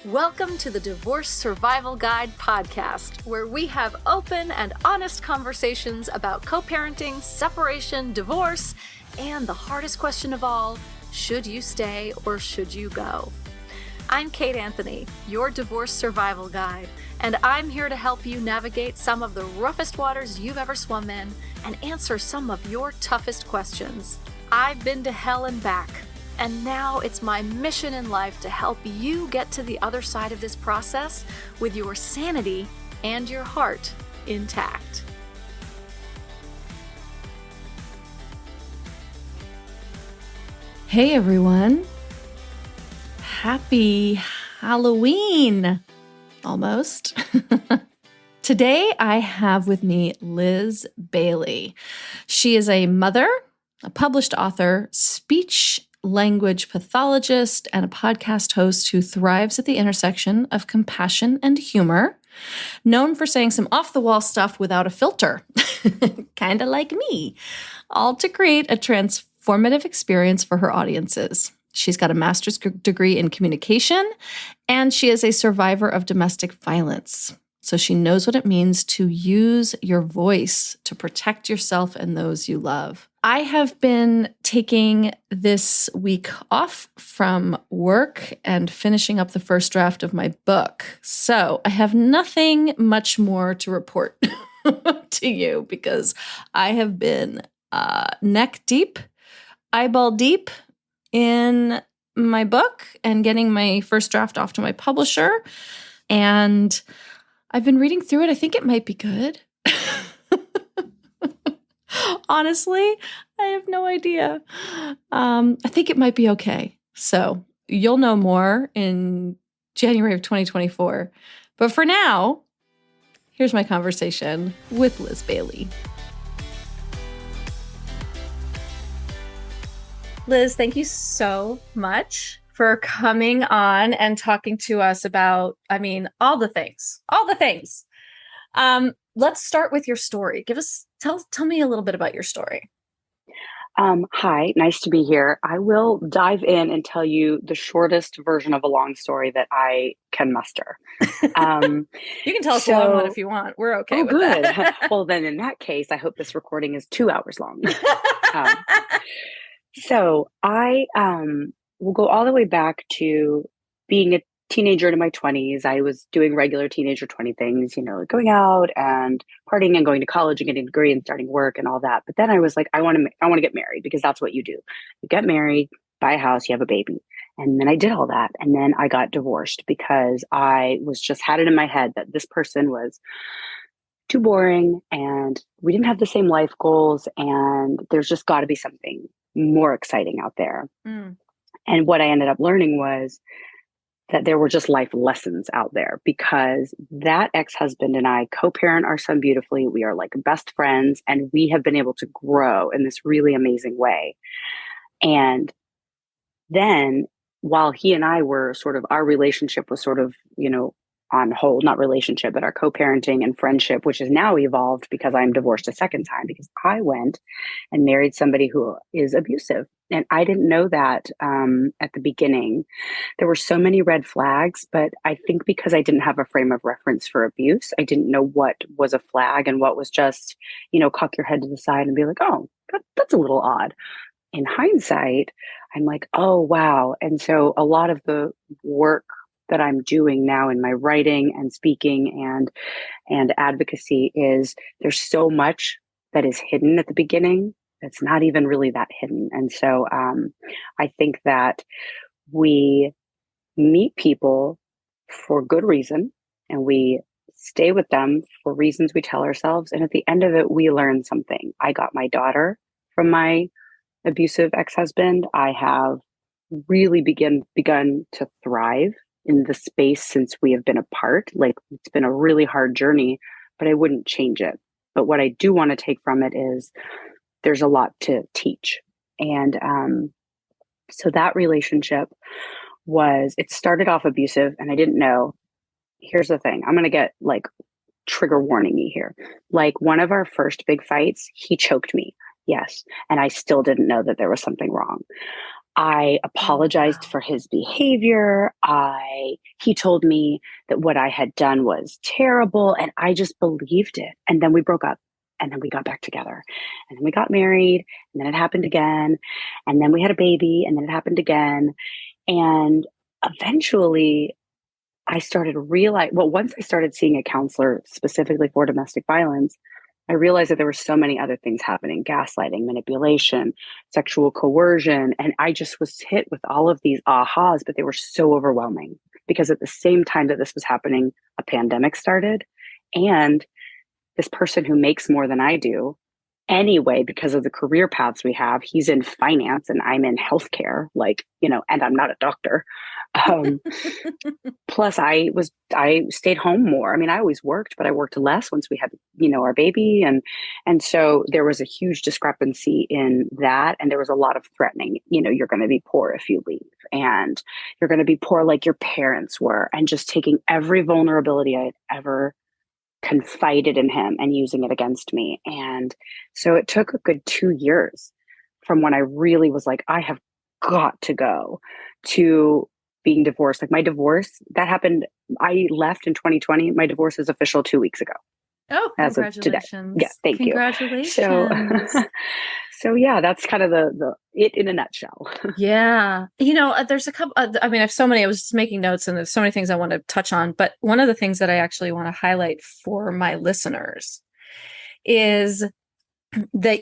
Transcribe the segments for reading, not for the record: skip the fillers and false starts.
Welcome to the Divorce Survival Guide podcast, where we have open and honest conversations about co-parenting, separation, divorce, and the hardest question of all, should you stay or should you go? I'm Kate Anthony, your divorce survival guide, and I'm here to help you navigate some of the roughest waters you've ever swum in and answer some of your toughest questions. I've been to hell and back, and now it's my mission in life to help you get to the other side of this process with your sanity and your heart intact. Hey everyone. Happy Halloween, almost. Today I have with me Liz Bailey. She is a mother, a published author, speech language pathologist, and a podcast host who thrives at the intersection of compassion and humor, known for saying some off-the-wall stuff without a filter, kind of like me, all to create a transformative experience for her audiences. She's got a master's degree in communication, and she is a survivor of domestic violence. So she knows what it means to use your voice to protect yourself and those you love. I have been taking this week off from work and finishing up the first draft of my book. So I have nothing much more to report to you because I have been neck deep, eyeball deep in my book and getting my first draft off to my publisher. And I've been reading through it. I think it might be good. Honestly, I have no idea. I think it might be okay. So you'll know more in January of 2024. But for now, here's my conversation with Liz Bailey. Liz, thank you so much for coming on and talking to us about, all the things. Let's start with your story. Tell me a little bit about your story. Hi, nice to be here. I will dive in and tell you the shortest version of a long story that I can muster. You can tell us a long one if you want. We're okay with good. that. Well, then in that case, I hope this recording is 2 hours long. So I will go all the way back to being a teenager in my 20s. I was doing regular teenager 20 things, going out and partying and going to college and getting a degree and starting work and all that. But then I was like, I want to get married because that's what you do. You get married, buy a house, you have a baby. And then I did all that. And then I got divorced because I was just had it in my head that this person was too boring and we didn't have the same life goals. And there's just got to be something more exciting out there. And what I ended up learning was that there were just life lessons out there because that ex-husband and I co-parent our son beautifully. We are like best friends and we have been able to grow in this really amazing way. And then while he and I were our relationship was on hold, not relationship, but our co-parenting and friendship, which has now evolved because I'm divorced a second time because I went and married somebody who is abusive. And I didn't know that at the beginning. There were so many red flags, but I think because I didn't have a frame of reference for abuse, I didn't know what was a flag and what was just, cock your head to the side and be like, oh, that's a little odd. In hindsight, I'm like, oh, wow. And so a lot of the work that I'm doing now in my writing and speaking and advocacy is there's so much that is hidden at the beginning that's not even really that hidden. And so I think that we meet people for good reason and we stay with them for reasons we tell ourselves. And at the end of it, we learn something. I got my daughter from my abusive ex-husband. I have really begun to thrive in the space since we have been apart. Like it's been a really hard journey, but I wouldn't change it. But what I do want to take from it is there's a lot to teach. And so that relationship it started off abusive and I didn't know. Here's the thing. I'm going to get trigger warning me here. Like one of our first big fights, he choked me. Yes. And I still didn't know that there was something wrong. I Oh, apologized wow. for his behavior. He told me that what I had done was terrible, and I just believed it. And then we broke up, and then we got back together, and then we got married, and then it happened again, and then we had a baby, and then it happened again. And eventually I started realize well, once I started seeing a counselor specifically for domestic violence, I realized that there were so many other things happening: gaslighting, manipulation, sexual coercion. And I just was hit with all of these ahas, but they were so overwhelming because at the same time that this was happening, a pandemic started. And this person who makes more than I do anyway, because of the career paths we have, he's in finance and I'm in healthcare, like, and I'm not a doctor. Um, Plus I stayed home more. I mean, I always worked, but I worked less once we had, our baby. And so there was a huge discrepancy in that. And there was a lot of threatening, you're going to be poor if you leave, and you're going to be poor like your parents were, and just taking every vulnerability I had ever confided in him and using it against me. And so it took a good 2 years from when I really was like, I have got to go, to being divorced. Like my divorce, that happened. I left in 2020. My divorce is official 2 weeks ago, Oh, as of today. Yeah, congratulations. thank you. So, Congratulations. so yeah, that's kind of the it in a nutshell. Yeah. There's a couple, I mean, I have so many, I was just making notes and there's so many things I want to touch on. But one of the things that I actually want to highlight for my listeners is that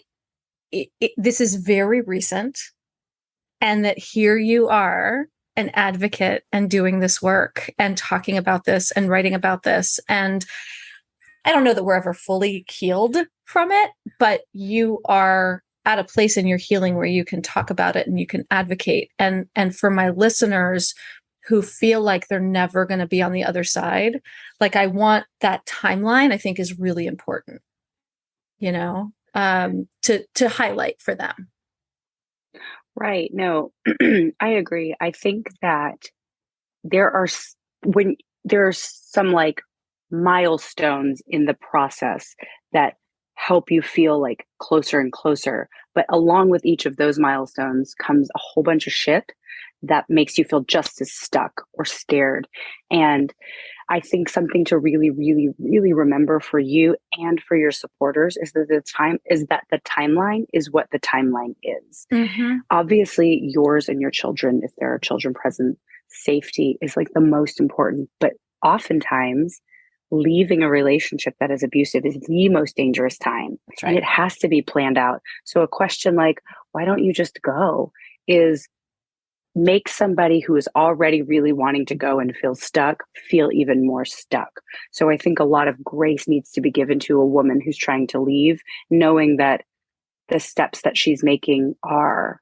this is very recent, and that here you are, an advocate, and doing this work and talking about this and writing about this. And I don't know that we're ever fully healed from it, but you are at a place in your healing where you can talk about it and you can advocate. And for my listeners who feel like they're never going to be on the other side, like, I want that timeline, I think, is really important, to highlight for them. Right. No, I agree. I think that there are when there's some like milestones in the process that help you feel like closer and closer, but along with each of those milestones comes a whole bunch of shit that makes you feel just as stuck or scared. And I think something to really, really, really remember for you and for your supporters is that the timeline is what the timeline is. Mm-hmm. Obviously, yours and your children, if there are children present, safety is like the most important. But oftentimes, leaving a relationship that is abusive is the most dangerous time. That's right. And it has to be planned out. So a question like, why don't you just go, is make somebody who is already really wanting to go and feel stuck feel even more stuck. So I think a lot of grace needs to be given to a woman who's trying to leave, knowing that the steps that she's making are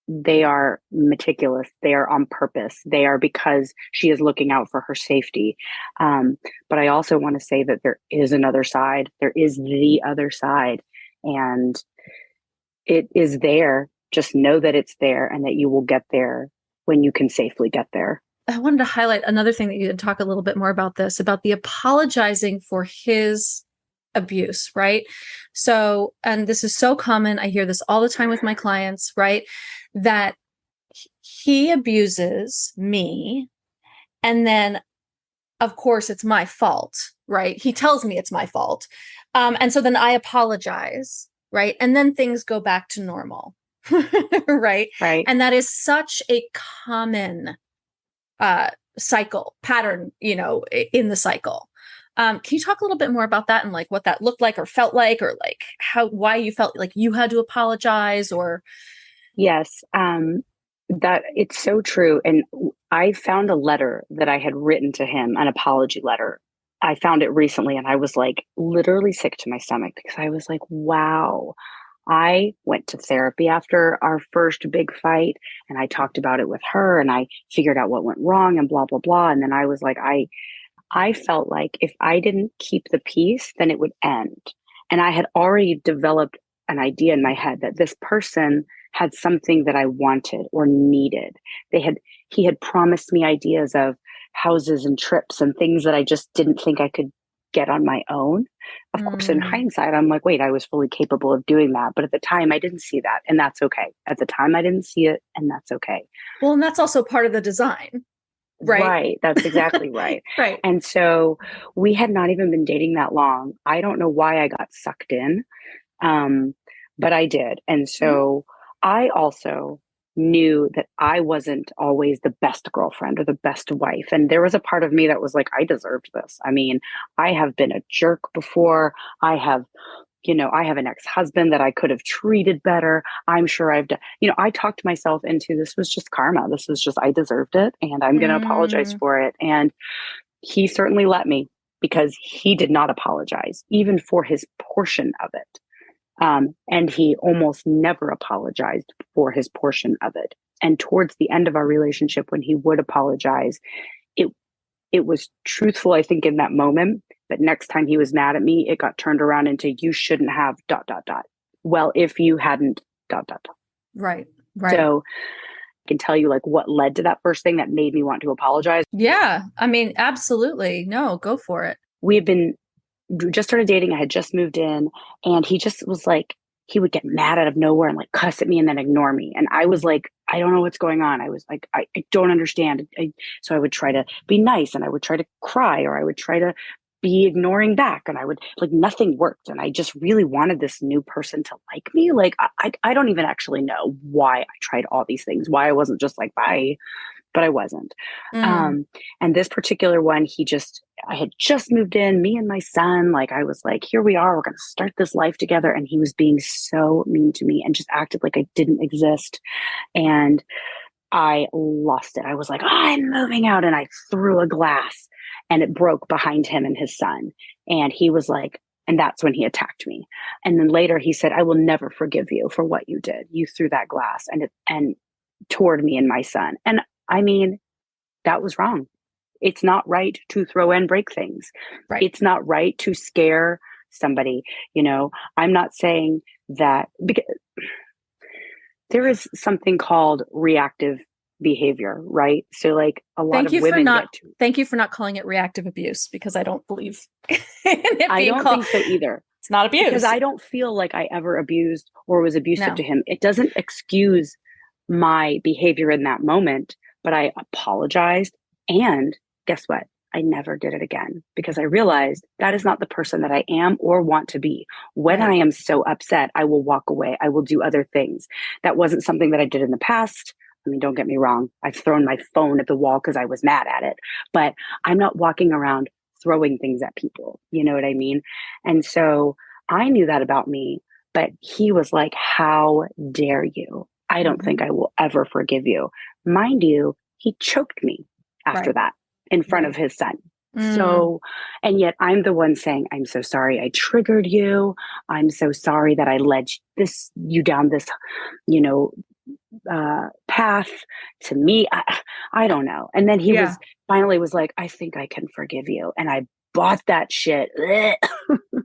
they are meticulous, they are on purpose, they are because she is looking out for her safety. But I also want to say that there is another side, there is the other side, and it is there. Just know that it's there and that you will get there when you can safely get there. I wanted to highlight another thing that you did talk a little bit more about this, about the apologizing for his abuse, right? So, and this is so common. I hear this all the time with my clients, right? That he abuses me. And then, of course, it's my fault, right? He tells me it's my fault. And so then I apologize, right? And then things go back to normal, right? Right. And that is such a common cycle pattern, in the cycle. Can you talk a little bit more about that and like what that looked like or felt like, or like why you felt like you had to apologize? Or Yes, that it's so true. And I found a letter that I had written to him, an apology letter. I found it recently and I was like literally sick to my stomach because I was like, wow. I went to therapy after our first big fight and I talked about it with her and I figured out what went wrong and blah, blah, blah. And then I was like, I felt like if I didn't keep the peace, then it would end. And I had already developed an idea in my head that this person had something that I wanted or needed. He had promised me ideas of houses and trips and things that I just didn't think I could get on my own. Of course, in hindsight, I'm like, wait, I was fully capable of doing that. But at the time, I didn't see that. And that's okay. At the time, I didn't see it. And that's okay. Well, and that's also part of the design, right? Right. That's exactly right. Right. And so we had not even been dating that long. I don't know why I got sucked in, but I did. And so I also knew that I wasn't always the best girlfriend or the best wife. And there was a part of me that was like, I deserved this. I mean, I have been a jerk before. I have an ex-husband that I could have treated better. I'm sure I've done, I talked myself into, this was just karma. This was just, I deserved it and I'm going to apologize for it. And he certainly let me, because he did not apologize, even for his portion of it. And he almost never apologized for his portion of it. And towards the end of our relationship, when he would apologize, it was truthful, I think, in that moment. But next time he was mad at me, it got turned around into, you shouldn't have ... Well, if you hadn't ... Right. So I can tell you like what led to that first thing that made me want to apologize. Yeah. I mean, absolutely. No, go for it. We had just started dating. I had just moved in, and he just was like, he would get mad out of nowhere and like cuss at me and then ignore me. And I was like, I don't know what's going on. I was like, I don't understand. So I would try to be nice, and I would try to cry, or I would try to be ignoring back, and I would like, nothing worked. And I just really wanted this new person to like me. Like, I don't even actually know why I tried all these things, why I wasn't just like, bye. But I wasn't. And this particular one, I had just moved in, me and my son, like I was like, here we are, we're going to start this life together. And he was being so mean to me and just acted like I didn't exist. And I lost it. I was like, I'm moving out. And I threw a glass, and it broke behind him and his son. And he was like, and that's when he attacked me. And then later he said, I will never forgive you for what you did. You threw that glass and toward me and my son. And I mean, that was wrong. It's not right to throw and break things. Right. It's not right to scare somebody. I'm not saying that, because there is something called reactive behavior, right? So like a lot of women thank you for not calling it reactive abuse, because I don't believe in it I don't think so either. It's not abuse. Because I don't feel like I ever abused or was abusive to him. It doesn't excuse my behavior in that moment, but I apologized. And guess what? I never did it again, because I realized that is not the person that I am or want to be. When I am so upset, I will walk away. I will do other things. That wasn't something that I did in the past. I mean, don't get me wrong. I've thrown my phone at the wall because I was mad at it, but I'm not walking around throwing things at people. You know what I mean? And so I knew that about me, but he was like, how dare you? I don't think I will ever forgive you. Mind you, he choked me after that in front of his son. So, and yet I'm the one saying, I'm so sorry I triggered you. I'm so sorry that I led you down this, path to me. I don't know. And then he finally was like, I think I can forgive you. And I bought that shit.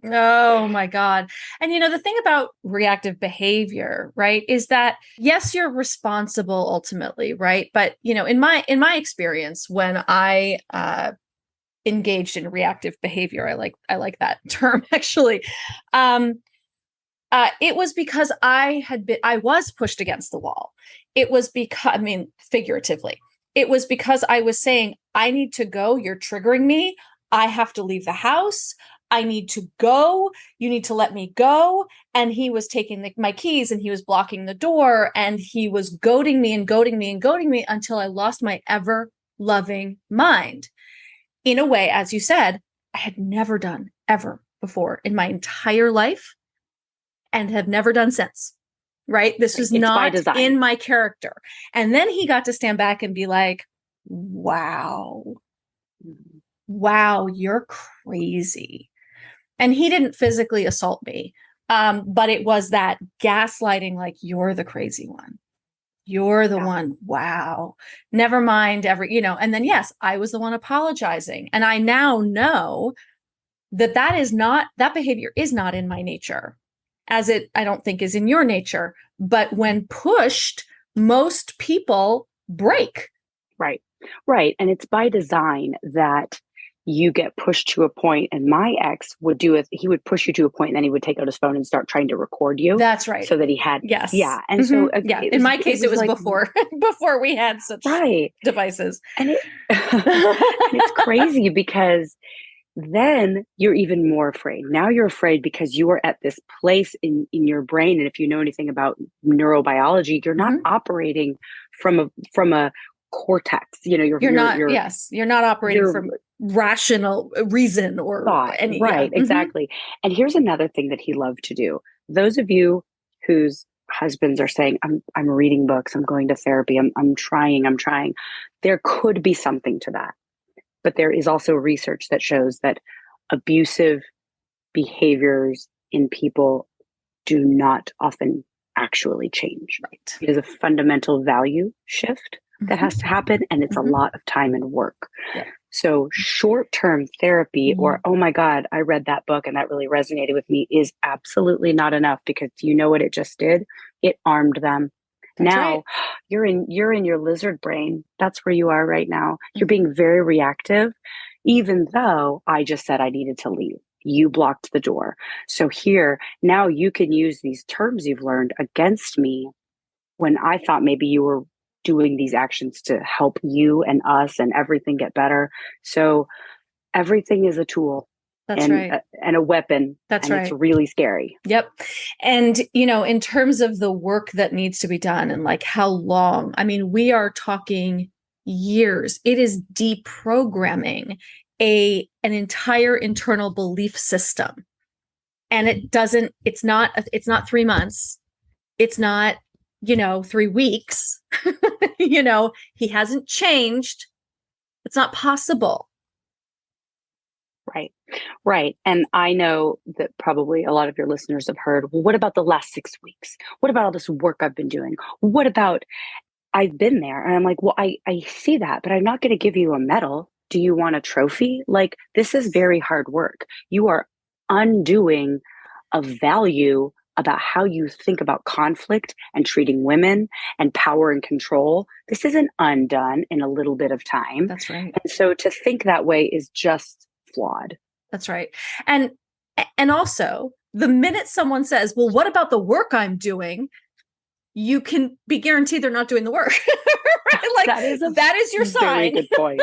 Oh my God. And the thing about reactive behavior, right, is that yes, you're responsible ultimately, right? But in my experience, when I engaged in reactive behavior, I like that term actually. It was because I was pushed against the wall. It was because, figuratively, it was because I was saying, I need to go. You're triggering me. I have to leave the house. I need to go. You need to let me go. And he was taking my keys, and he was blocking the door, and he was goading me and goading me and goading me until I lost my ever loving mind. In a way, as you said, I had never done ever before in my entire life, and have never done since. Right? This was not in my character. And then he got to stand back and be like, wow, you're crazy. And he didn't physically assault me. But it was that gaslighting, like, you're the crazy one. You're the one. Wow. Never mind and then, yes, I was the one apologizing. And I now know that behavior is not in my nature, as I don't think is in your nature. But when pushed, most people break. Right. And it's by design that you get pushed to a point, and my ex would do it. He would push you to a point, and then he would take out his phone and start trying to record you. That's right. So that he had, yes. yeah. And so yeah, in my case, it was like, before we had such devices. And, and it's crazy because then you're even more afraid. Now you're afraid because you are at this place in your brain. And if you know anything about neurobiology, you're not operating from a cortex. You're not operating from rational reason or thought. Any, right. Yeah. Exactly. And here's another thing that he loved to do. Those of you whose husbands are saying, I'm reading books, I'm going to therapy, I'm trying. There could be something to that. But there is also research that shows that abusive behaviors in people do not often actually change. Right. It is a fundamental value shift that has to happen, and it's a lot of time and work. Yeah. So short-term therapy or, oh my God, I read that book and that really resonated with me is absolutely not enough, because you know what it just did? It armed them. That's now right. you're in your lizard brain. That's where you are right now. You're being very reactive, even though I just said I needed to leave. You blocked the door. So here, now you can use these terms you've learned against me when I thought maybe you were doing these actions to help you and us and everything get better. So everything is a tool. That's right. And a weapon. That's and right. It's really scary. Yep. And, in terms of the work that needs to be done and like how long, I mean, we are talking years. It is deprogramming an entire internal belief system. And it's not 3 months. It's not, 3 weeks. He hasn't changed. It's not possible. Right. And I know that probably a lot of your listeners have heard, well, what about the last 6 weeks? What about all this work I've been doing? What about, I've been there? And I'm like, well, I see that, but I'm not going to give you a medal. Do you want a trophy? Like, this is very hard work. You are undoing a value about how you think about conflict and treating women and power and control. This isn't undone in a little bit of time. That's right. And so to think that way is just flawed. That's right. And also, the minute someone says, well, what about the work I'm doing? You can be guaranteed they're not doing the work. Right? Like, that is your sign. Very good point.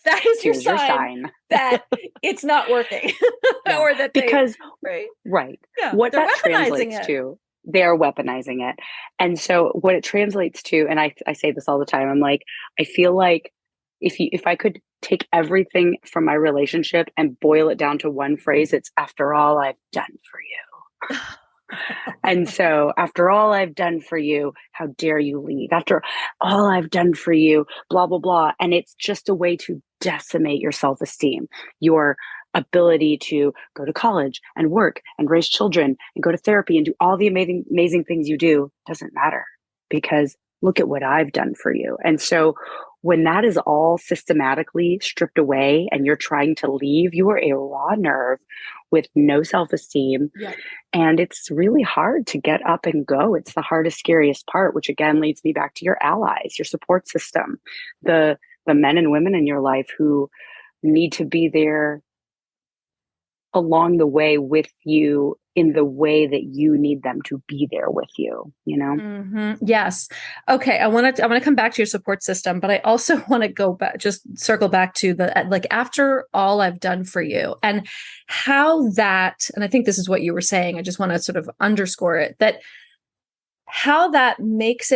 That is your sign that it's not working. Yeah. Or that right. Yeah, what that translates to, they're weaponizing it. And so what it translates to, and I say this all the time, I'm like, I feel like if I could take everything from my relationship and boil it down to one phrase, it's after all I've done for you. And so after all I've done for you, how dare you leave? After all I've done for you, blah, blah, blah. And it's just a way to decimate your self-esteem, your ability to go to college and work and raise children and go to therapy and do all the amazing things you do doesn't matter, because look at what I've done for you. And so when that is all systematically stripped away and you're trying to leave, you are a raw nerve with no self-esteem. Yeah. And it's really hard to get up and go. It's the hardest, scariest part, which again leads me back to your allies, your support system, the men and women in your life who need to be there along the way with you in the way that you need them to be there with you, Yes. Okay. I want to come back to your support system, but I also want to go back, just circle back to after all I've done for you, and how that, and I think this is what you were saying, I just want to sort of underscore it, that how that makes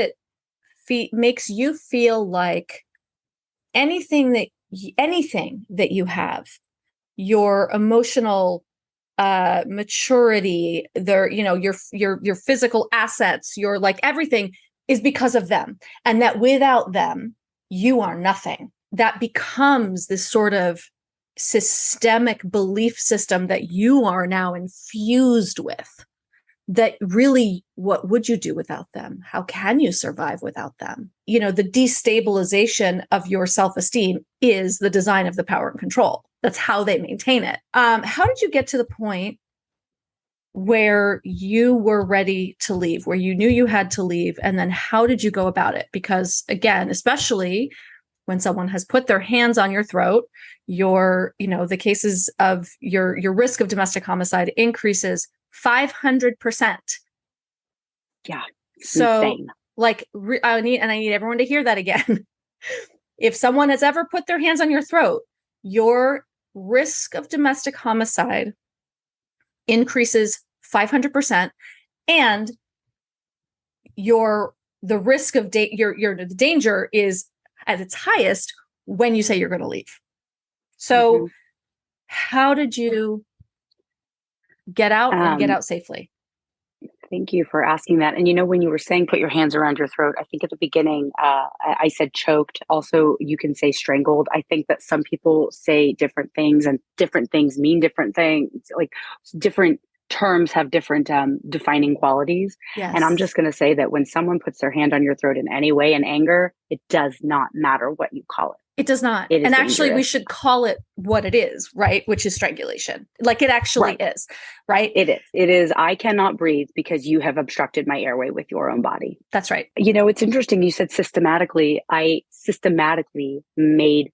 you feel like anything that you have, your emotional maturity, your physical assets, your like everything is because of them, and that without them you are nothing. That becomes this sort of systemic belief system that you are now infused with, that really, what would you do without them? How can you survive without them? The destabilization of your self-esteem is the design of the power and control. That's how they maintain it. How did you get to the point where you were ready to leave, where you knew you had to leave? And then how did you go about it? Because again, especially when someone has put their hands on your throat, the cases of your risk of domestic homicide increases 500%. Yeah. So Insane. I need everyone to hear that again. If someone has ever put their hands on your throat, your risk of domestic homicide increases 500%, and the risk of the danger is at its highest when you say you're going to leave. So how did you get out and get out safely? Thank you for asking that. And when you were saying put your hands around your throat, I think at the beginning I said choked. Also, you can say strangled. I think that some people say different things, and different things mean different things. Like different terms have different defining qualities. Yes. And I'm just going to say that when someone puts their hand on your throat in any way in anger, it does not matter what you call it. It does not. And actually, we should call it what it is, right? Which is strangulation. Like it actually is, right? It is. It is. I cannot breathe because you have obstructed my airway with your own body. That's right. It's interesting. You said systematically. I systematically made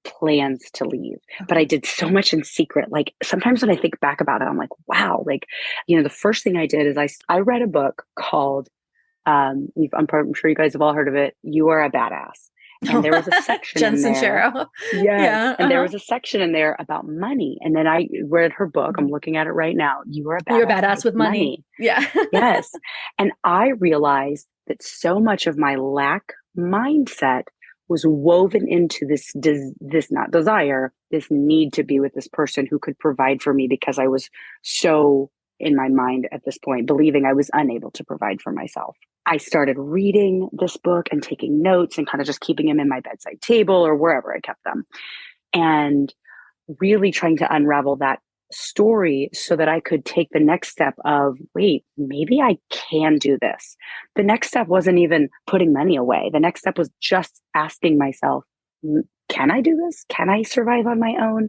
plans to leave, but I did so much in secret. Like sometimes when I think back about it, I'm like, wow, the first thing I did is I read a book called, I'm sure you guys have all heard of it, You Are a Badass. And there was a section in there. Jensen Yes. Yeah, and there was a section in there about money. And then I read her book. I'm looking at it right now. You Are a Badass. You're a badass with money. Yeah. Yes. And I realized that so much of my lack mindset was woven into this not desire, this need to be with this person who could provide for me, because I was so in my mind at this point, believing I was unable to provide for myself. I started reading this book and taking notes and kind of just keeping them in my bedside table or wherever I kept them, and really trying to unravel that story so that I could take the next step of, wait, maybe I can do this. The next step wasn't even putting money away. The next step was just asking myself, can I do this? Can I survive on my own?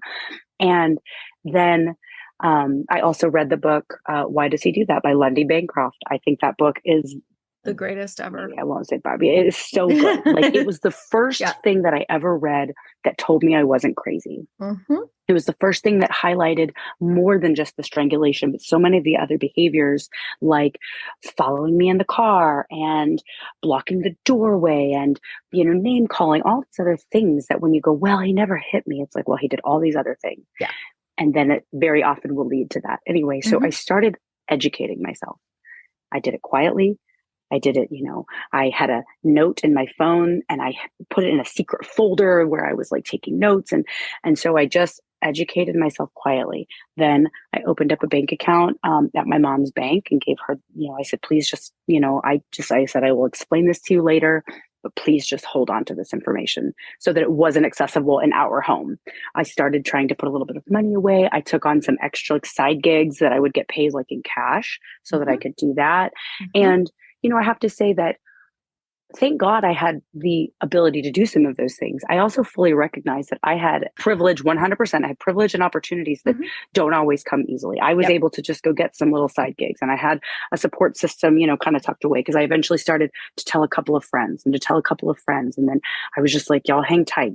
And then I also read the book, Why Does He Do That? By Lundy Bancroft. I think that book is the greatest ever. I won't say Barbie. It is so good. Like it was the first thing that I ever read that told me I wasn't crazy. Mm-hmm. It was the first thing that highlighted more than just the strangulation, but so many of the other behaviors, like following me in the car and blocking the doorway and, name calling, all these other things that when you go, well, he never hit me. It's like, well, he did all these other things. Yeah. And then it very often will lead to that. Anyway, so I started educating myself. I did it quietly. I did it, I had a note in my phone and I put it in a secret folder where I was like taking notes. And so I just educated myself quietly. Then I opened up a bank account at my mom's bank and gave her, I said, please just, I said, I will explain this to you later, but please just hold on to this information, so that it wasn't accessible in our home. I started trying to put a little bit of money away. I took on some extra side gigs that I would get paid in cash so that I could do that. And I have to say that thank God I had the ability to do some of those things. I also fully recognize that I had privilege, 100%. I had privilege and opportunities that don't always come easily. I was able to just go get some little side gigs, and I had a support system, kind of tucked away, because I eventually started to tell a couple of friends and to tell a couple of friends. And then I was just like, y'all hang tight,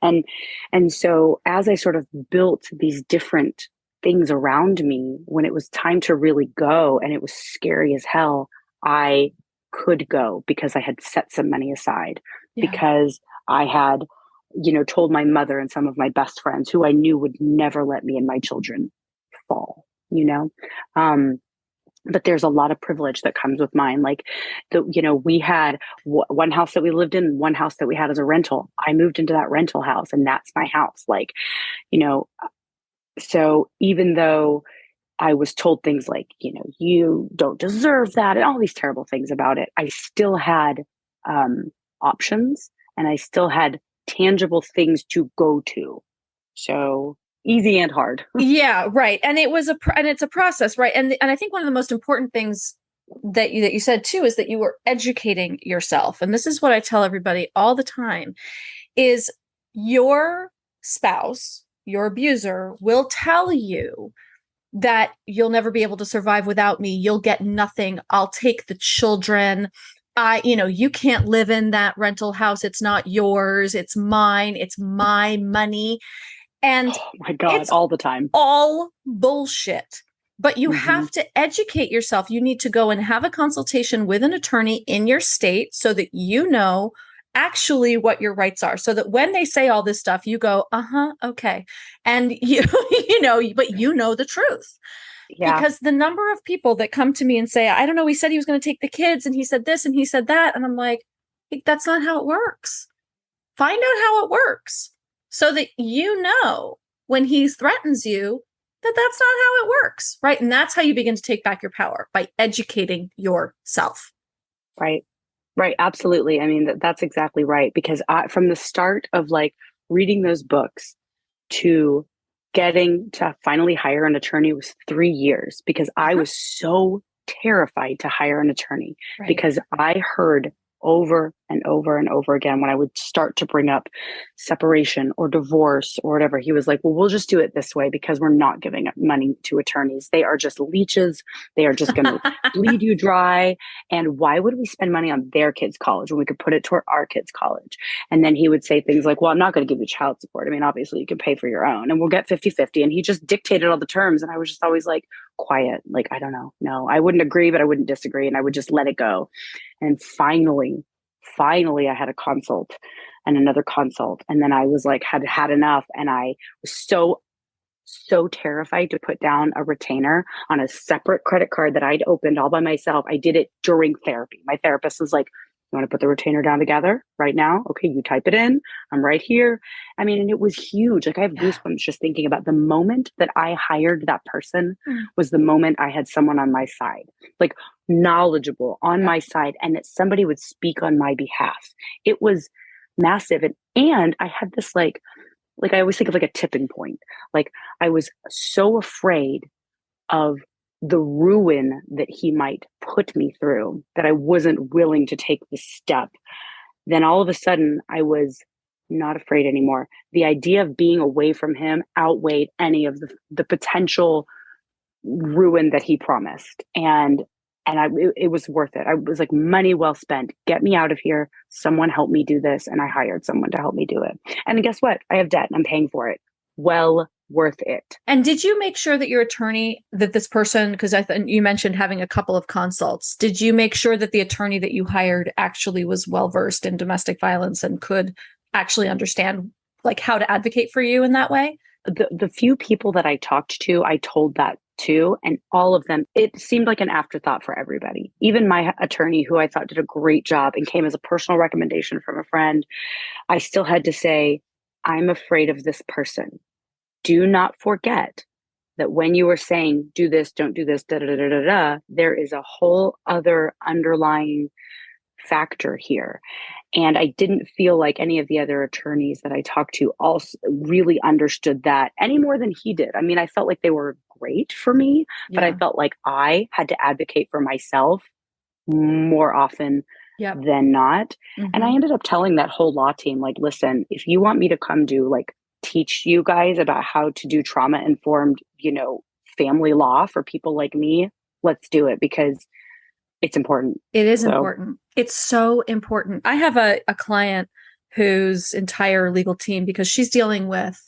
And so as I sort of built these different things around me, when it was time to really go and it was scary as hell, I could go because I had set some money aside, because I had, told my mother and some of my best friends who I knew would never let me and my children fall, but there's a lot of privilege that comes with mine. We had one house that we lived in, one house that we had as a rental. I moved into that rental house and that's my house. So even though I was told things like, you don't deserve that and all these terrible things about it, I still had options, and I still had tangible things to go to. So easy and hard. Yeah, right. And it's a process, right? And I think one of the most important things that you said too is that you were educating yourself. And this is what I tell everybody all the time: is your spouse, your abuser, will tell you that you'll never be able to survive without me. You'll get nothing. I'll take the children. you can't live in that rental house. It's not yours. It's mine. It's my money. And Oh my God, it's all the time. all bullshit. But you Mm-hmm. have to educate yourself. You need to go and have a consultation with an attorney in your state so that you know actually what your rights are. So that when they say all this stuff, you go, okay. And but you know the truth. Yeah. Because the number of people that come to me and say, I don't know, he said he was going to take the kids and he said this and he said that. And I'm like, that's not how it works. Find out how it works so that you know when he threatens you that that's not how it works, right? And that's how you begin to take back your power, by educating yourself. Right. Right. Absolutely. I mean, that's exactly right. Because from the start of like reading those books to getting to finally hire an attorney was 3 years, because I was so terrified to hire an attorney, Right. because I heard over and over and over again when I would start to bring up separation or divorce or whatever, he was like, well, we'll just do it this way because we're not giving up money to attorneys. They are just leeches. They are just going to bleed you dry. And why would we spend money on their kids' college when we could put it toward our kids' college? And then he would say things like, well, I'm not going to give you child support. I mean, obviously you can pay for your own and we'll get 50-50. And he just dictated all the terms. And I was just always like, quiet. Like, I don't know. No, I wouldn't agree, but I wouldn't disagree. And I would just let it go. And finally, I had a consult and another consult. And then I was like, had enough. And I was so terrified to put down a retainer on a separate credit card that I'd opened all by myself. I did it during therapy. My therapist was like, you want to put the retainer down together right now? Okay, you type it in. I'm right here. I mean, and it was huge. Like, I have goosebumps just thinking about the moment that I hired that person was the moment I had someone on my side, like knowledgeable on my side, and that somebody would speak on my behalf. It was massive. And I had this like I always think of like a tipping point. Like, I was so afraid of the ruin that he might put me through that I wasn't willing to take the step. Then all of a sudden I was not afraid anymore. The idea of being away from him outweighed any of the potential ruin that he promised. And it was worth it. I was like, money well spent. Get me out of here. Someone help me do this. And I hired someone to help me do it. And guess what? I have debt and I'm paying for it. Well worth it. And did you make sure that your attorney, that this person, because you mentioned having a couple of consults, did you make sure that the attorney that you hired actually was well-versed in domestic violence and could actually understand like how to advocate for you in that way? The few people that I talked to, I told that to, and all of them, it seemed like an afterthought for everybody. Even my attorney, who I thought did a great job and came as a personal recommendation from a friend, I still had to say, I'm afraid of this person. Do not forget that when you are saying, do this, don't do this, there is a whole other underlying factor here. And I didn't feel like any of the other attorneys that I talked to also really understood that any more than he did. I mean, I felt like they were great for me, but I felt like I had to advocate for myself more often than not. And I ended up telling that whole law team, like, listen, if you want me to come teach you guys about how to do trauma-informed, family law for people like me, let's do it, because it's important. It is important. It's so important. I have a client whose entire legal team, because she's dealing with,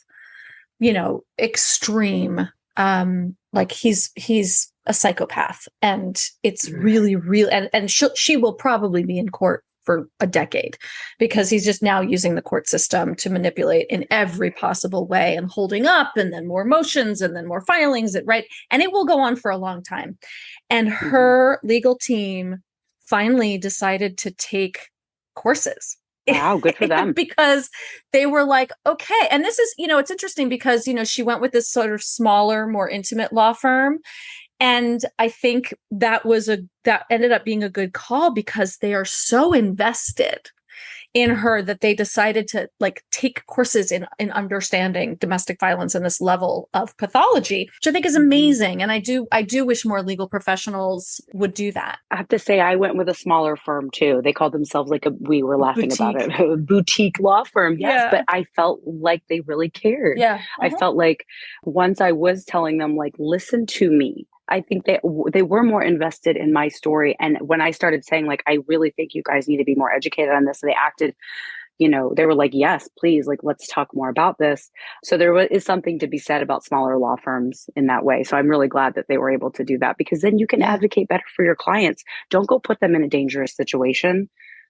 extreme, like he's a psychopath, and it's really, and she will probably be in court for a decade, because he's just now using the court system to manipulate in every possible way and holding up, and then more motions, and then more filings, right? And it will go on for a long time. And her legal team finally decided to take courses. Wow, good for them. Because they were like, okay. And this is, it's interesting because, she went with this sort of smaller, more intimate law firm. And I think that ended up being a good call, because they are so invested in her that they decided to take courses in understanding domestic violence and this level of pathology, which I think is amazing. And I do wish more legal professionals would do that. I have to say, I went with a smaller firm too. They called themselves we were laughing about it, a boutique law firm. Yes, but I felt like they really cared. Yeah. I felt like once I was telling them, listen to me. I think they were more invested in my story. And when I started saying, like, I really think you guys need to be more educated on this, they acted, they were like, yes, please, like, let's talk more about this. So is something to be said about smaller law firms in that way. So I'm really glad that they were able to do that, because then you can advocate better for your clients. Don't go put them in a dangerous situation.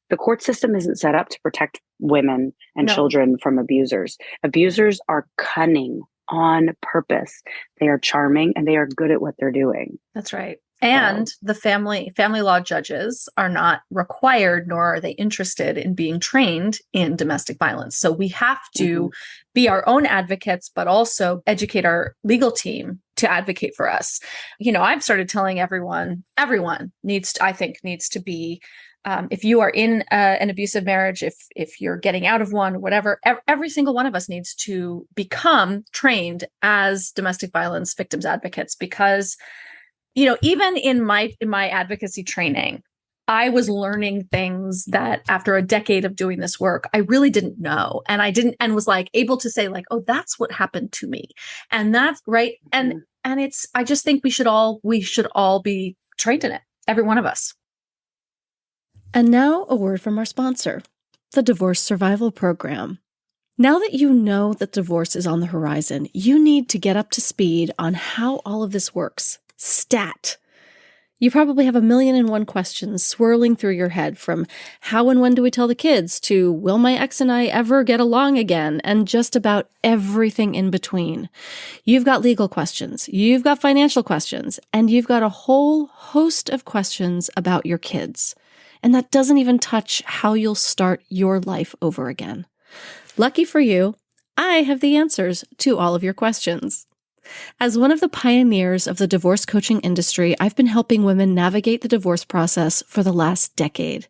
The court system isn't set up to protect women and children from abusers. Abusers are cunning on purpose. They are charming and they are good at what they're doing. That's right. And the family law judges are not required, nor are they interested in being trained in domestic violence. So we have to be our own advocates, but also educate our legal team to advocate for us. I've started telling everyone needs to be, if you are in an abusive marriage, if you're getting out of one, whatever, every single one of us needs to become trained as domestic violence victims advocates, because even in my advocacy training, I was learning things that after a decade of doing this work, I really didn't know. And and was like able to say, like, oh, that's what happened to me. And that's right. And I just think we should all be trained in it. Every one of us. And now a word from our sponsor, the Divorce Survival Program. Now that you know that divorce is on the horizon, you need to get up to speed on how all of this works. Stat. You probably have 1,000,001 questions swirling through your head, from how and when do we tell the kids to will my ex and I ever get along again, and just about everything in between. You've got legal questions, you've got financial questions, and you've got a whole host of questions about your kids. And that doesn't even touch how you'll start your life over again. Lucky for you, I have the answers to all of your questions. As one of the pioneers of the divorce coaching industry, I've been helping women navigate the divorce process for the last decade.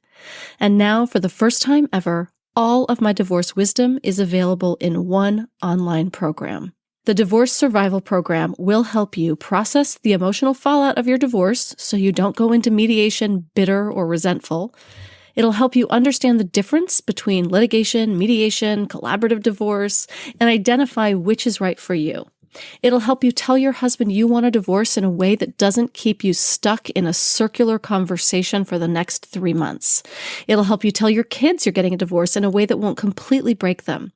And now, for the first time ever, all of my divorce wisdom is available in one online program. The Divorce Survival Program will help you process the emotional fallout of your divorce so you don't go into mediation bitter or resentful. It'll help you understand the difference between litigation, mediation, collaborative divorce, and identify which is right for you. It'll help you tell your husband you want a divorce in a way that doesn't keep you stuck in a circular conversation for the next 3 months. It'll help you tell your kids you're getting a divorce in a way that won't completely break them.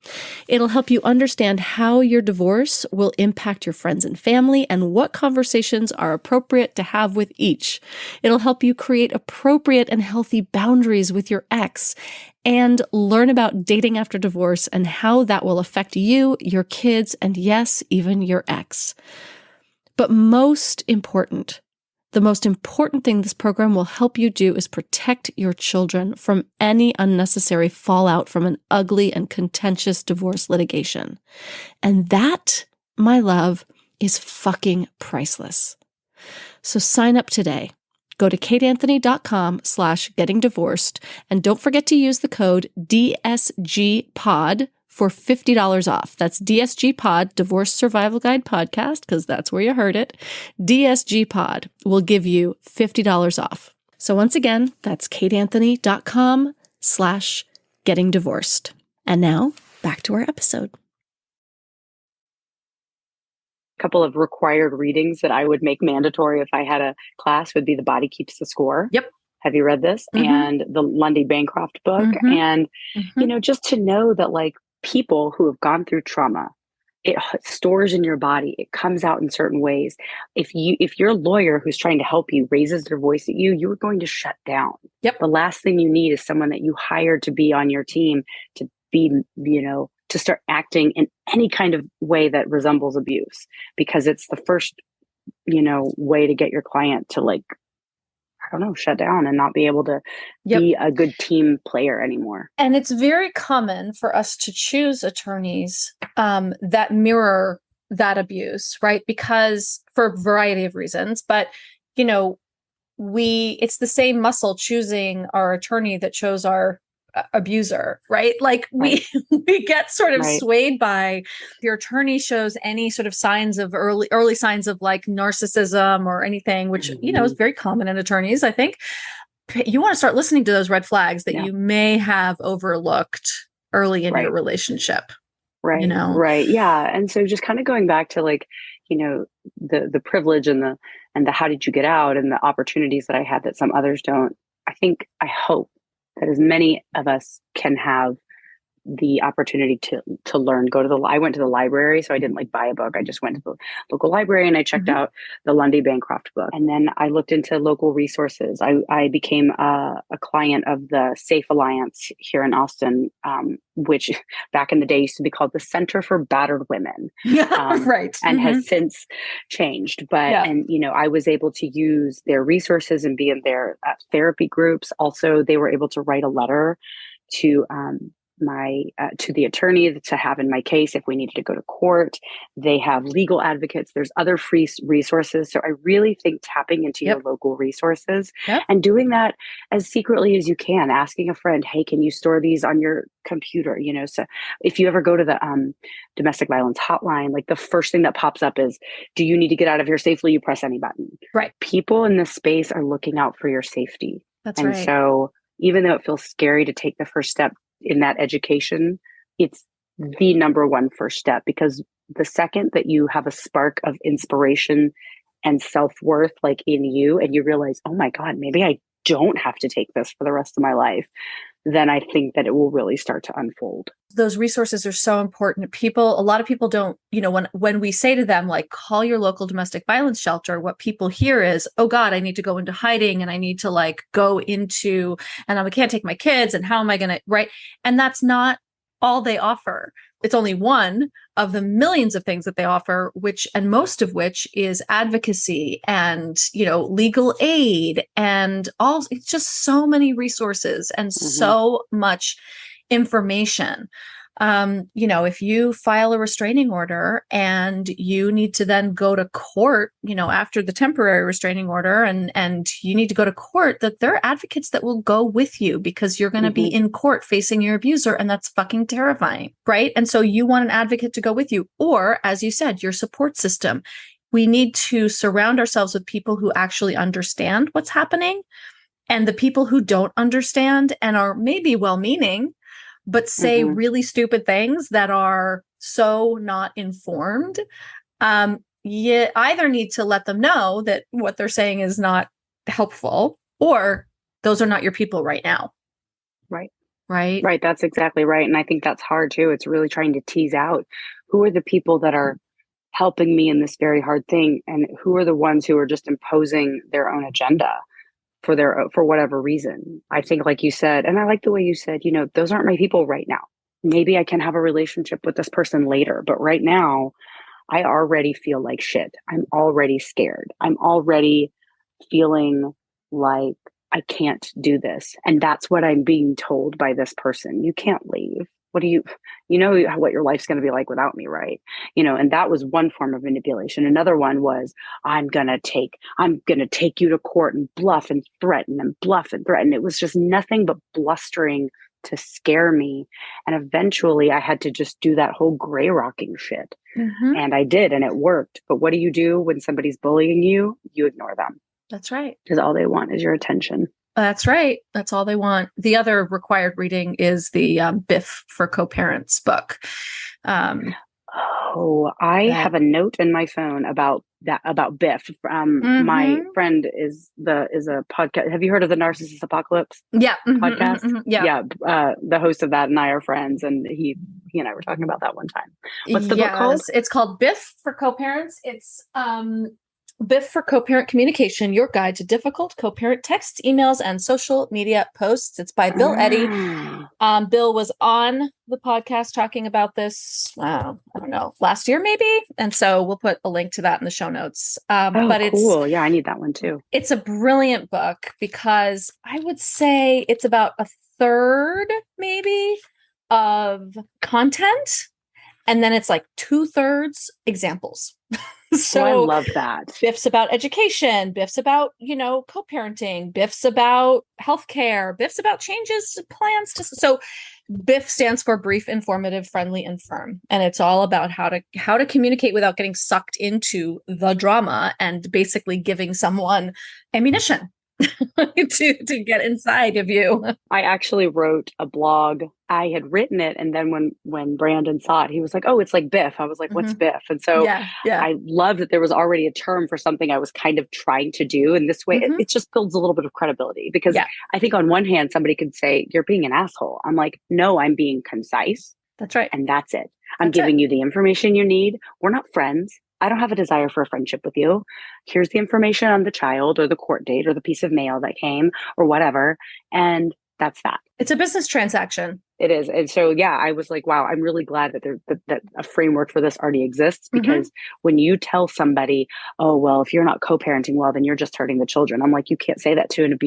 It'll help you understand how your divorce will impact your friends and family and what conversations are appropriate to have with each. It'll help you create appropriate and healthy boundaries with your ex, and learn about dating after divorce and how that will affect you, your kids, and yes, even your ex. But the most important thing this program will help you do is protect your children from any unnecessary fallout from an ugly and contentious divorce litigation. And that, my love, is fucking priceless. So sign up today. Go to kateanthony.com/gettingdivorced and don't forget to use the code DSGPOD for $50 off. That's DSGPOD, Divorce Survival Guide Podcast, because that's where you heard it. DSGPOD will give you $50 off. So once again, that's kateanthony.com/gettingdivorced. And now back to our episode. Couple of required readings that I would make mandatory if I had a class would be The Body Keeps the Score. Yep. Have you read this? Mm-hmm. And the Lundy Bancroft book. Mm-hmm. And, just to know that, like, people who have gone through trauma, it stores in your body. It comes out in certain ways. If your lawyer who's trying to help you raises their voice at you, you're going to shut down. Yep. The last thing you need is someone that you hired to be on your team to be, to start acting in any kind of way that resembles abuse, because it's the first, way to get your client to, like, shut down and not be able to be a good team player anymore. And it's very common for us to choose attorneys that mirror that abuse, right? Because for a variety of reasons, but, it's the same muscle choosing our attorney that chose our abuser, right? Like we get sort of swayed by if your attorney shows any sort of signs of early signs of, like, narcissism or anything, which, is very common in attorneys. I think you want to start listening to those red flags that you may have overlooked early in your relationship. Right. Right. Yeah. And so just kind of going back to, like, the privilege and the how did you get out and the opportunities that I had that some others don't. I hope that as many of us can have the opportunity to learn, I went to the library, so I didn't like buy a book. I just went to the local library and I checked out the Lundy Bancroft book. And then I looked into local resources. I became a client of the Safe Alliance here in Austin, which back in the day used to be called the Center for Battered Women. Right. And has since changed. But, and, I was able to use their resources and be in their therapy groups. Also, they were able to write a letter to, to the attorney to have in my case if we needed to go to court. They have legal advocates. There's other free resources. So I really think tapping into your local resources and doing that as secretly as you can, asking a friend, hey, can you store these on your computer? So if you ever go to the domestic violence hotline, like the first thing that pops up is, do you need to get out of here safely? You press any button. Right. People in this space are looking out for your safety. That's right. And so even though it feels scary to take the first step in that education, it's the number one first step, because the second that you have a spark of inspiration and self-worth like in you, and you realize, oh my God, maybe I don't have to take this for the rest of my life, then I think that it will really start to unfold. Those resources are so important. A lot of people don't, when we say to them, like, call your local domestic violence shelter, what people hear is, oh God, I need to go into hiding and I need to and I can't take my kids and how am I going to, right? And that's not all they offer. It's only one of the millions of things that they offer, and most of which is advocacy and, legal aid and it's just so many resources and so much information. If you file a restraining order and you need to then go to court, after the temporary restraining order and you need to go to court, that there are advocates that will go with you because you're going to be in court facing your abuser. And that's fucking terrifying. Right. And so you want an advocate to go with you, or as you said, your support system. We need to surround ourselves with people who actually understand what's happening, and the people who don't understand and are maybe well-meaning, but say really stupid things that are so not informed. You either need to let them know that what they're saying is not helpful, or those are not your people right now. Right. Right. Right. That's exactly right. And I think that's hard too. It's really trying to tease out who are the people that are helping me in this very hard thing, and who are the ones who are just imposing their own agenda for whatever reason. I think, like you said, and I like the way you said, those aren't my people right now. Maybe I can have a relationship with this person later, but right now I already feel like shit. I'm already scared. I'm already feeling like I can't do this. And that's what I'm being told by this person. You can't leave. What do you what your life's going to be like without me, right? And that was one form of manipulation. Another one was, I'm going to take you to court and bluff and threaten and bluff and threaten. It was just nothing but blustering to scare me. And eventually I had to just do that whole gray rocking shit. And I did, and it worked. But what do you do when somebody's bullying you? You ignore them. That's right. Because all they want is your attention. That's right. That's all they want. The other required reading is the BIFF for co-parents book. I have a note in my phone about BIFF. My friend is a podcast. Have you heard of the Narcissist Apocalypse? Yeah. Podcast. Yeah. The host of that and I are friends, and he and I were talking about that one time. What's the book called? It's called BIFF for co-parents. It's BIFF for Co-Parent Communication, Your Guide to Difficult Co-Parent Texts, Emails, and Social Media Posts. It's by Bill Eddy. Bill was on the podcast talking about this, I don't know, last year maybe? And so we'll put a link to that in the show notes. But cool. Yeah, I need that one too. It's a brilliant book because I would say it's about a third maybe of content. And then it's like 2/3 examples. So I love that. BIFF's about education. BIFF's about, co-parenting. BIFF's about healthcare. BIFF's about changes, plans to. So BIFF stands for brief, informative, friendly, and firm. And it's all about how to communicate without getting sucked into the drama and basically giving someone ammunition. to get inside of you. I actually wrote a blog. I had written it, and then when Brandon saw it, he was like, "Oh, it's like BIFF." I was like, "What's BIFF?" And so Yeah. I love that there was already a term for something I was kind of trying to do. And this way, it just builds a little bit of credibility, because I think on one hand, somebody could say, "You're being an asshole." I'm like, "No, I'm being concise." That's right. And that's it. I'm giving you the information you need. We're not friends. I don't have a desire for a friendship with you. Here's the information on the child, or the court date, or the piece of mail that came, or whatever. And that's that. It's a business transaction. It is. And so, I was like, wow, I'm really glad that that a framework for this already exists, because when you tell somebody, "Oh, well, if you're not co-parenting well, then you're just hurting the children." I'm like, you can't say that to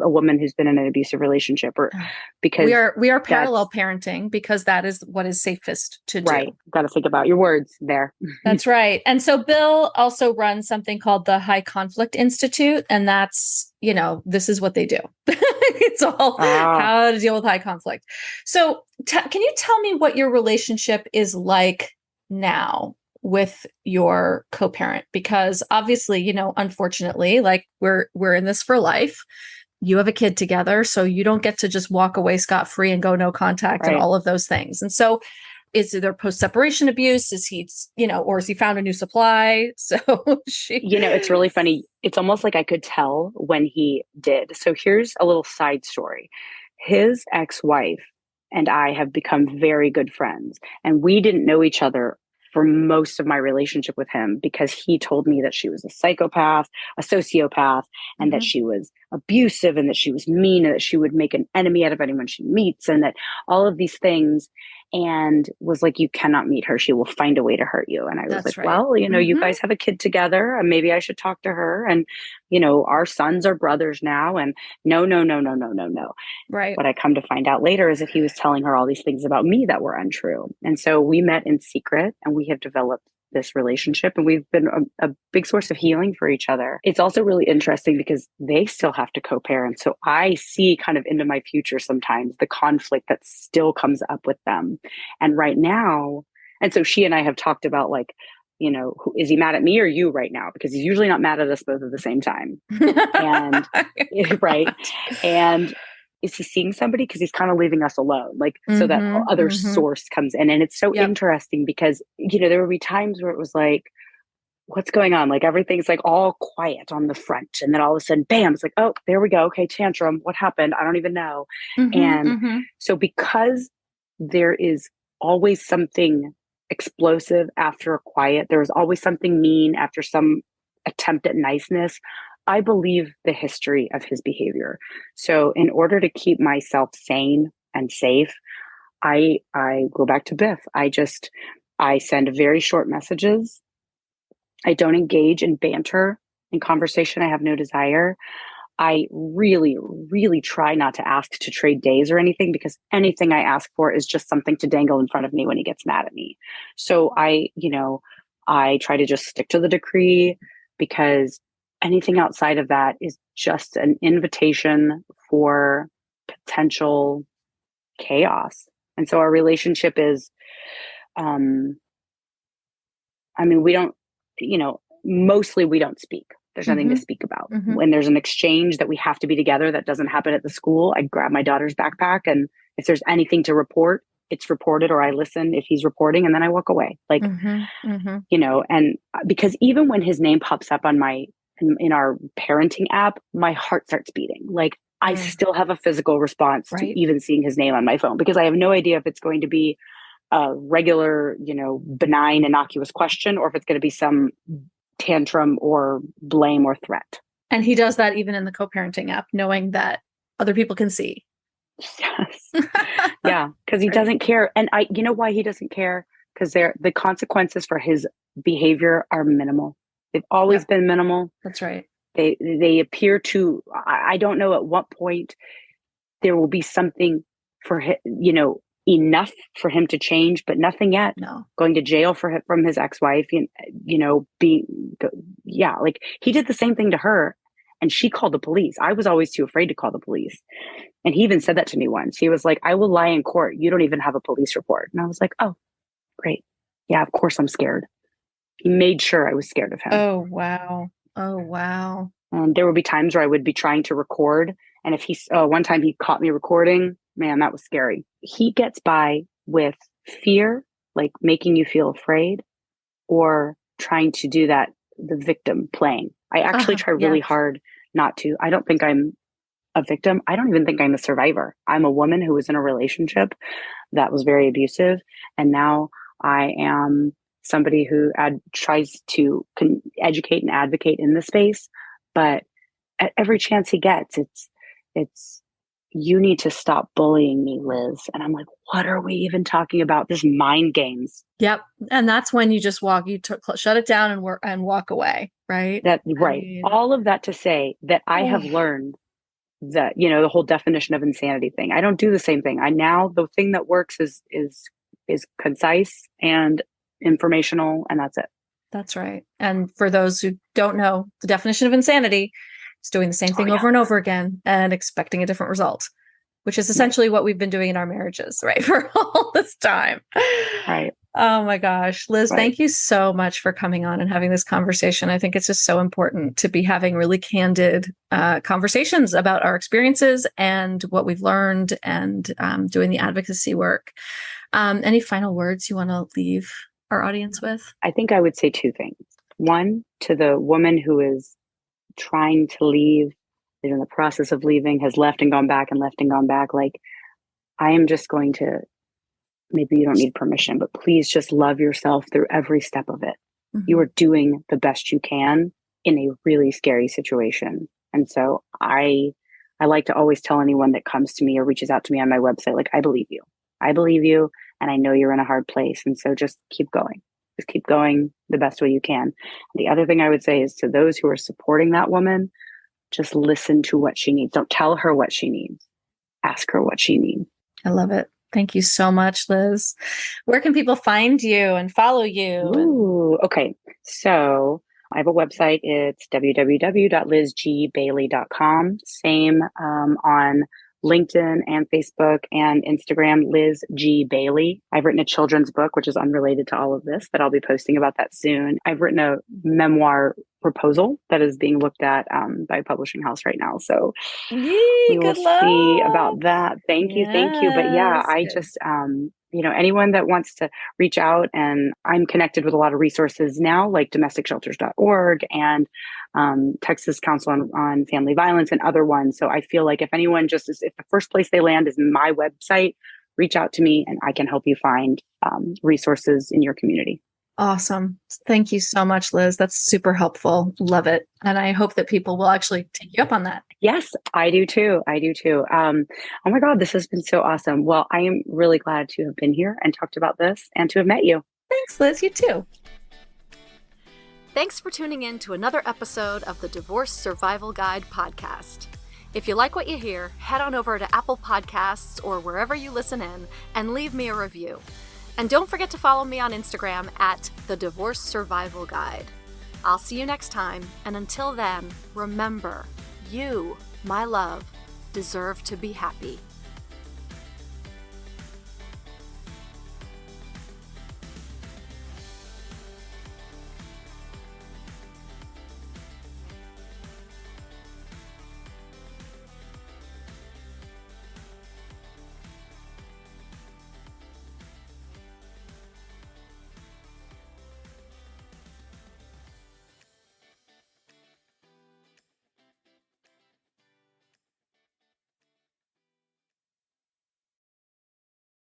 a woman who's been in an abusive relationship, or because we are parallel parenting, because that is what is safest to do. Right. Got to think about your words there. That's right. And so Bill also runs something called the High Conflict Institute. And that's, this is what they do. It's all how to deal with high conflict. So can you tell me what your relationship is like now with your co-parent? Because obviously, unfortunately, like we're in this for life. You have a kid together, so you don't get to just walk away scot-free and go no contact and all of those things. And so is there post-separation abuse? Is he, or has he found a new supply? So it's really funny. It's almost like I could tell when he did. So here's a little side story. His ex-wife and I have become very good friends, and we didn't know each other for most of my relationship with him, because he told me that she was a psychopath, a sociopath, and that she was abusive, and that she was mean, and that she would make an enemy out of anyone she meets, and that all of these things, and was like, "You cannot meet her. She will find a way to hurt you." And I was well, you guys have a kid together, and maybe I should talk to her. And, our sons are brothers now. And no. Right. What I come to find out later is that he was telling her all these things about me that were untrue. And so we met in secret, and we have developed this relationship, and we've been a big source of healing for each other. It's also really interesting because they still have to co-parent. So I see kind of into my future sometimes the conflict that still comes up with them. And right now, and so she and I have talked about, like, is he mad at me or you right now? Because he's usually not mad at us both at the same time. And right. And is he seeing somebody? Because he's kind of leaving us alone, like, so that other source comes in. And it's so interesting because, there would be times where it was like, what's going on? Like, everything's like all quiet on the front. And then all of a sudden, bam, it's like, oh, there we go. Okay, tantrum. What happened? I don't even know. So because there is always something explosive after a quiet, there is always something mean after some attempt at niceness, I believe the history of his behavior. So in order to keep myself sane and safe, I go back to BIFF. I send very short messages. I don't engage in banter in conversation. I have no desire. I really, really try not to ask to trade days or anything, because anything I ask for is just something to dangle in front of me when he gets mad at me. So I try to just stick to the decree, because anything outside of that is just an invitation for potential chaos. And so our relationship is, we don't, mostly we don't speak. There's nothing to speak about. When there's an exchange that we have to be together that doesn't happen at the school, I grab my daughter's backpack, and if there's anything to report, it's reported, or I listen if he's reporting, and then I walk away. Like, and because even when his name pops up on in our parenting app, my heart starts beating. Like, I still have a physical response to even seeing his name on my phone, because I have no idea if it's going to be a regular, benign, innocuous question, or if it's going to be some tantrum or blame or threat. And he does that even in the co-parenting app, knowing that other people can see. Yes. Yeah. Because he doesn't care. And you know why he doesn't care? Because the consequences for his behavior are minimal. They've always been minimal. That's right. They appear to, I don't know at what point there will be something for him, enough for him to change, but nothing yet. No. Going to jail from his ex-wife, like, he did the same thing to her, and she called the police. I was always too afraid to call the police. And he even said that to me once. He was like, "I will lie in court. You don't even have a police report." And I was like, "Oh, great. Yeah, of course I'm scared." He made sure I was scared of him. Oh, wow. Oh, wow. And there would be times where I would be trying to record. And if one time he caught me recording, man, that was scary. He gets by with fear, like making you feel afraid, or trying to do that, the victim playing. I actually try really hard not to. I don't think I'm a victim. I don't even think I'm a survivor. I'm a woman who was in a relationship that was very abusive. And now I am somebody who tries to educate and advocate in the space. But at every chance he gets, it's, you need to stop bullying me, Liz. And I'm like, what are we even talking about? This mind games. Yep. And that's when you just shut it down and walk away. Right. Right. All of that to say that I have learned that, the whole definition of insanity thing. I don't do the same thing. The thing that works is concise and informational, and that's it. That's right. And for those who don't know, the definition of insanity is doing the same thing over and over again and expecting a different result, which is essentially what we've been doing in our marriages, right? For all this time. Right. Oh my gosh. Liz, thank you so much for coming on and having this conversation. I think it's just so important to be having really candid conversations about our experiences and what we've learned and doing the advocacy work. Any final words you want to leave our audience with? I think I would say two things. One, to the woman who is trying to leave, is in the process of leaving, has left and gone back and left and gone back. Like, I am just going to, maybe you don't need permission, but please just love yourself through every step of it. Mm-hmm. You are doing the best you can in a really scary situation. And so I like to always tell anyone that comes to me or reaches out to me on my website, like, I believe you. I believe you. And I know you're in a hard place. And so just keep going. Just keep going the best way you can. The other thing I would say is to those who are supporting that woman, just listen to what she needs. Don't tell her what she needs. Ask her what she needs. I love it. Thank you so much, Liz. Where can people find you and follow you? Ooh, okay. So I have a website. It's www.lizgbailey.com. Same on LinkedIn and Facebook and Instagram, Liz G. Bailey. I've written a children's book, which is unrelated to all of this, but I'll be posting about that soon. I've written a memoir proposal that is being looked at by a publishing house right now. So we will see about that. Thank you. But yeah, I just, anyone that wants to reach out, and I'm connected with a lot of resources now, like domesticshelters.org and Texas Council on Family Violence and other ones. So I feel like if anyone if the first place they land is my website, reach out to me and I can help you find resources in your community. Awesome. Thank you so much, Liz. That's super helpful. Love it. And I hope that people will actually take you up on that. Yes, I do too. Oh my God, this has been so awesome. Well, I am really glad to have been here and talked about this and to have met you. Thanks, Liz. You too. Thanks for tuning in to another episode of the Divorce Survival Guide podcast. If you like what you hear, head on over to Apple Podcasts or wherever you listen in and leave me a review. And don't forget to follow me on Instagram at The Divorce Survival Guide. I'll see you next time, and until then, remember, you, my love, deserve to be happy.